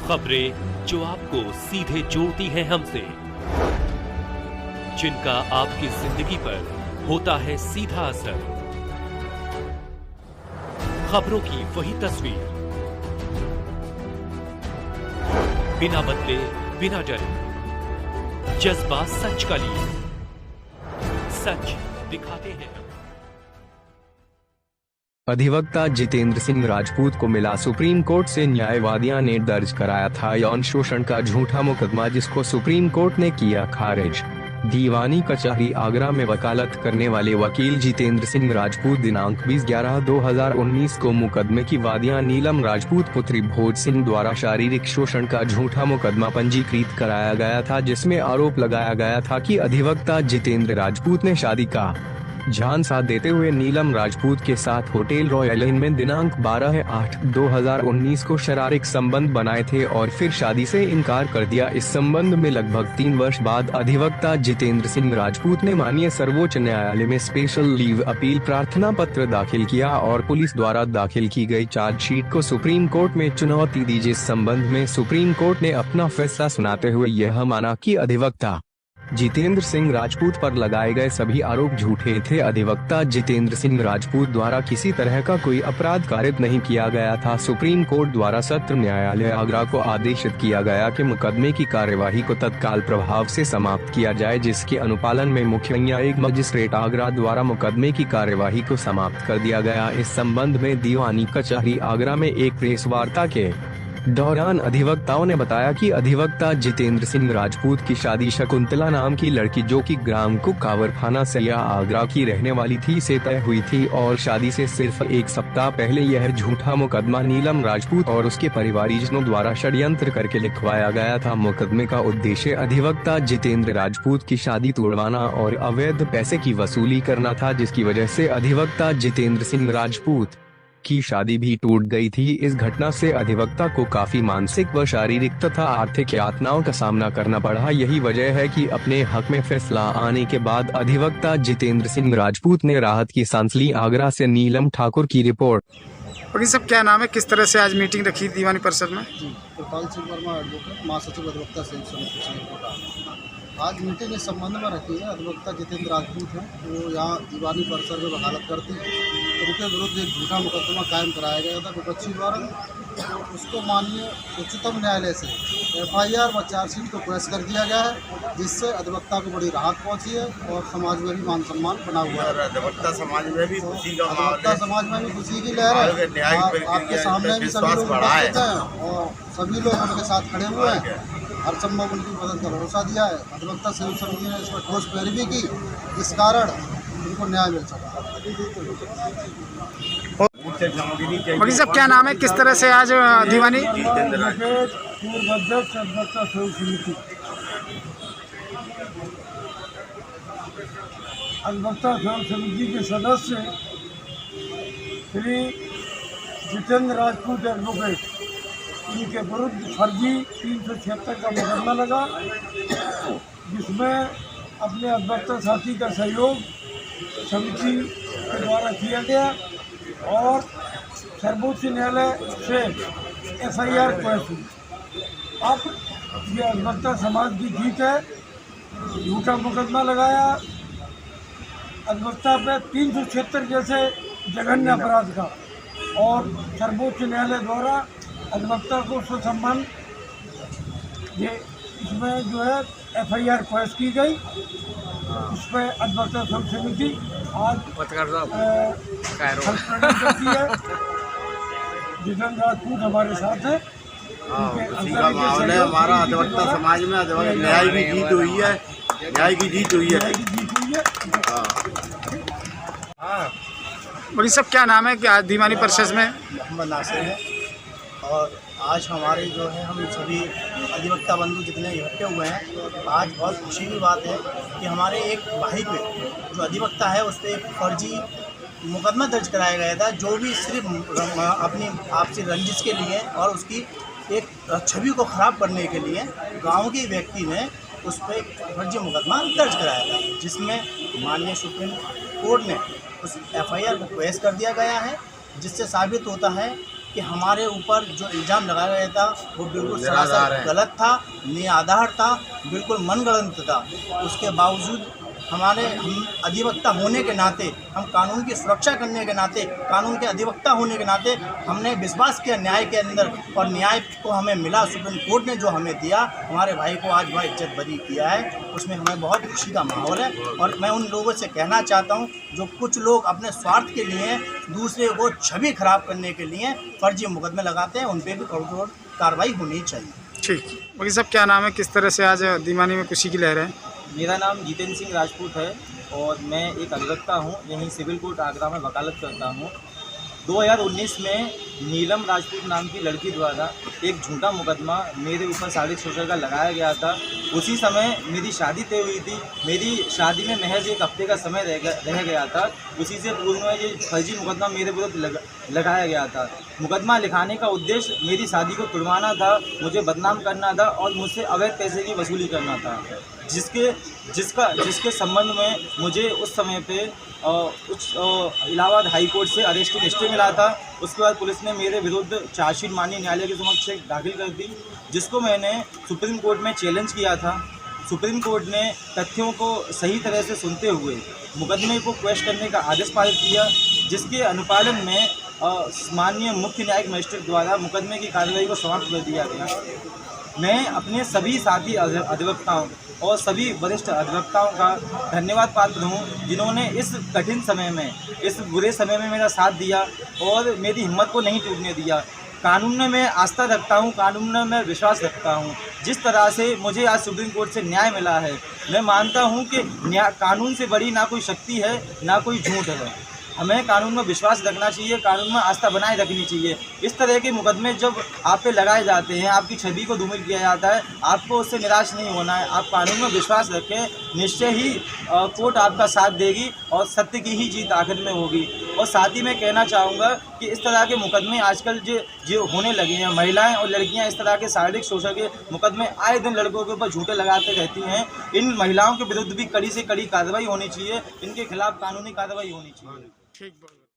खबरें जो आपको सीधे जोड़ती हैं हमसे, जिनका आपकी जिंदगी पर होता है सीधा असर। खबरों की वही तस्वीर, बिना बदले बिना डरे, जज्बा सच का लिए, सच दिखाते हैं। अधिवक्ता जितेंद्र सिंह राजपूत को मिला सुप्रीम कोर्ट से न्याय। वादिया ने दर्ज कराया था यौन शोषण का झूठा मुकदमा, जिसको सुप्रीम कोर्ट ने किया खारिज। दीवानी कचहरी आगरा में वकालत करने वाले वकील जितेंद्र सिंह राजपूत दिनांक 20/11/2019 को मुकदमे की वादिया नीलम राजपूत पुत्री भोज सिंह द्वारा शारीरिक शोषण का झूठा मुकदमा पंजीकृत कराया गया था, जिसमें आरोप लगाया गया था कि अधिवक्ता जितेंद्र राजपूत ने शादी का झांसा देते हुए नीलम राजपूत के साथ होटल रॉयल इन में दिनांक 12/8/2019 को शारीरिक संबंध बनाए थे और फिर शादी से इनकार कर दिया। इस संबंध में लगभग 3 वर्ष बाद अधिवक्ता जितेंद्र सिंह राजपूत ने माननीय सर्वोच्च न्यायालय में स्पेशल लीव अपील प्रार्थना पत्र दाखिल किया और पुलिस द्वारा दाखिल की गई चार्जशीट को सुप्रीम कोर्ट में चुनौती दी। इस संबंध में सुप्रीम कोर्ट ने अपना फैसला सुनाते हुए यह माना कि अधिवक्ता जितेंद्र सिंह राजपूत पर लगाए गए सभी आरोप झूठे थे। अधिवक्ता जितेंद्र सिंह राजपूत द्वारा किसी तरह का कोई अपराध कारित नहीं किया गया था। सुप्रीम कोर्ट द्वारा सत्र न्यायालय आगरा को आदेशित किया गया कि मुकदमे की कार्यवाही को तत्काल प्रभाव से समाप्त किया जाए, जिसके अनुपालन में मुख्य न्यायिक मजिस्ट्रेट आगरा द्वारा मुकदमे की कार्यवाही को समाप्त कर दिया गया। इस संबंध में दीवानी कचहरी आगरा में एक प्रेस वार्ता के दौरान अधिवक्ताओं ने बताया कि अधिवक्ता जितेंद्र सिंह राजपूत की शादी शकुंतला नाम की लड़की, जो कि ग्राम कुकावर थाना सरिया आगरा की रहने वाली थी, से तय हुई थी और शादी से सिर्फ 1 सप्ताह पहले यह झूठा मुकदमा नीलम राजपूत और उसके परिवारजनों द्वारा षड्यंत्र करके लिखवाया गया था। मुकदमे का उद्देश्य अधिवक्ता जितेंद्र राजपूत की शादी तोड़वाना और अवैध पैसे की वसूली करना था, जिसकी वजह से अधिवक्ता जितेंद्र सिंह राजपूत की शादी भी टूट गई थी। इस घटना से अधिवक्ता को काफी मानसिक व शारीरिक तथा आर्थिक यातनाओं का सामना करना पड़ा। यही वजह है कि अपने हक में फैसला आने के बाद अधिवक्ता जितेंद्र सिंह राजपूत ने राहत की सांस ली। आगरा से नीलम ठाकुर की रिपोर्ट। वकील साहब, क्या नाम है, किस तरह से आज मीटिंग रखी दीवानी परिषद में? कृपाल सिंह वर्मा एडवोकेट, महासचिव अधिवक्ता संयुक्त समिति। आज मीटिंग इस संबंध में रखी है। अधिवक्ता जितेंद्र राजपूत हैं, वो यहाँ दीवानी परिसर में वकालत करती हैं। उनके विरुद्ध एक झूठा मुकदमा कायम कराया गया था विपक्षी द्वारा। उसको माननीय उच्चतम न्यायालय से FIR व चार्जशीट को पेश कर दिया गया है, जिससे अधिवक्ता को बड़ी राहत पहुंची है और समाज में भी मान सम्मान बना हुआ है। अधिवक्ता समाज में भी खुशी का अधिवक्ता समाज में भी खुशी की लहर है। आपके सामने भी सभी लोग उपस्थित हैं और सभी लोग उनके साथ खड़े हुए हैं। हर संभव उनकी मदद का भरोसा दिया है। अधिवक्ता संयुक्त समिति ने इसमें ठोस पैरवी की, इस कारण उनको न्याय मिल सका। वकील साहब, क्या नाम है, किस तरह से आज दीवानी? अधिवक्ता समिति के सदस्य श्री जितेंद्र राजपूत एडवोकेट, इनके विरुद्ध फर्जी 376 का मुकदमा लगा, जिसमें अपने अधिवक्ता साथी का सहयोग समिति के द्वारा किया गया और सर्वोच्च न्यायालय से FIR पेश हुई। अब ये अधिवक्ता समाज की जीत है। झूठा मुकदमा लगाया अधिवक्ता पे 376 जैसे जघन्य अपराध का, और सर्वोच्च न्यायालय द्वारा अधिवक्ता को स्वसम्मान ये इसमें जो है FIR पेश की गई। इस पर अधिवक्ता समिति आज करती है। जितेंद्र राजपूत हमारे साथ है। हमारा अधिवक्ता समाज में न्याय की जीत हुई है। न्याय की जीत हुई है। वकील साहब, क्या नाम है, क्या दीवानी परिषद में? मोहम्मद नासिर है और आज हमारे जो है हम सभी अधिवक्ता बंधु जितने इकट्ठे हुए हैं, आज बहुत खुशी की बात है कि हमारे एक भाई पे, जो अधिवक्ता है, उस पर एक फर्जी मुकदमा दर्ज कराया गया था, जो भी सिर्फ अपनी आपसी रंजिश के लिए और उसकी एक छवि को ख़राब करने के लिए गांव के व्यक्ति ने उस पर एक फर्जी मुकदमा दर्ज कराया था, जिसमें माननीय सुप्रीम कोर्ट ने उस FIR को पेश कर दिया गया है, जिससे साबित होता है कि हमारे ऊपर जो इल्ज़ाम लगाया गया था वो बिल्कुल सरासर गलत था, निराधार था, बिल्कुल मनगढ़ंत था। उसके बावजूद हम अधिवक्ता होने के नाते, हम कानून की सुरक्षा करने के नाते, कानून के अधिवक्ता होने के नाते हमने विश्वास किया न्याय के अंदर, और न्याय को हमें मिला। सुप्रीम कोर्ट ने जो हमें दिया, हमारे भाई को आज वह इज्जत बरी किया है, उसमें हमें बहुत खुशी का माहौल है। और मैं उन लोगों से कहना चाहता हूं जो कुछ लोग अपने स्वार्थ के लिए दूसरे को छवि खराब करने के लिए फर्जी मुकदमे लगाते हैं, उन पर भी कठोर कार्रवाई होनी चाहिए। ठीक। वकील साहब क्या नाम है, किस तरह से आज दीवानी में खुशी की लहर है? मेरा नाम जितेंद्र सिंह राजपूत है और मैं एक अधिवक्ता हूँ। यहीं सिविल कोर्ट आगरा में वकालत करता हूँ। 2019 में नीलम राजपूत नाम की लड़की द्वारा एक झूठा मुकदमा मेरे ऊपर शारीरिक शोषण का लगाया गया था। उसी समय मेरी शादी तय हुई थी। मेरी शादी में महज एक हफ्ते का समय रह गया था। उसी से पूर्व में ये फर्जी मुकदमा मेरे विरुद्ध लगाया गया था। मुकदमा लिखाने का उद्देश्य मेरी शादी को तुड़वाना था, मुझे बदनाम करना था और मुझसे अवैध पैसे की वसूली करना था, जिसके संबंध में मुझे उस समय पे इलाहाबाद हाई कोर्ट से अरेस्टिंग स्टे मिला था। उसके बाद पुलिस ने मेरे विरुद्ध चार्जशीट माननीय न्यायालय के समक्ष दाखिल कर दी, जिसको मैंने सुप्रीम कोर्ट में चैलेंज किया था। सुप्रीम कोर्ट ने तथ्यों को सही तरह से सुनते हुए मुकदमे को क्वैश करने का आदेश पारित किया, जिसके अनुपालन में माननीय मुख्य न्यायिक मजिस्ट्रेट द्वारा मुकदमे की कार्रवाई को समाप्त कर दिया गया। मैं अपने सभी साथी अधिवक्ताओं और सभी वरिष्ठ अधिवक्ताओं का धन्यवाद पात्र हूं, जिन्होंने इस कठिन समय में, इस बुरे समय में मेरा साथ दिया और मेरी हिम्मत को नहीं टूटने दिया। कानून में मैं आस्था रखता हूं, कानून में मैं विश्वास रखता हूं। जिस तरह से मुझे आज सुप्रीम कोर्ट से न्याय मिला है, मैं मानता हूं कि कानून से बड़ी ना कोई शक्ति है, ना कोई झूठ है। हमें कानून में विश्वास रखना चाहिए, कानून में आस्था बनाए रखनी चाहिए। इस तरह के मुकदमे जब आप पे लगाए जाते हैं, आपकी छवि को धूमिल किया जाता है, आपको उससे निराश नहीं होना है। आप कानून में विश्वास रखें, निश्चय ही कोर्ट आपका साथ देगी और सत्य की ही जीत आखिर में होगी। और साथ ही मैं कहना चाहूँगा कि इस तरह के मुकदमे आजकल जो होने लगे हैं, महिलाएं और लड़कियां इस तरह के शारीरिक शोषण के मुकदमे आए दिन लड़कों के ऊपर झूठे लगाते रहती हैं। इन महिलाओं के विरुद्ध भी कड़ी से कड़ी कार्रवाई होनी चाहिए, इनके खिलाफ कानूनी कार्रवाई होनी चाहिए। ठीक।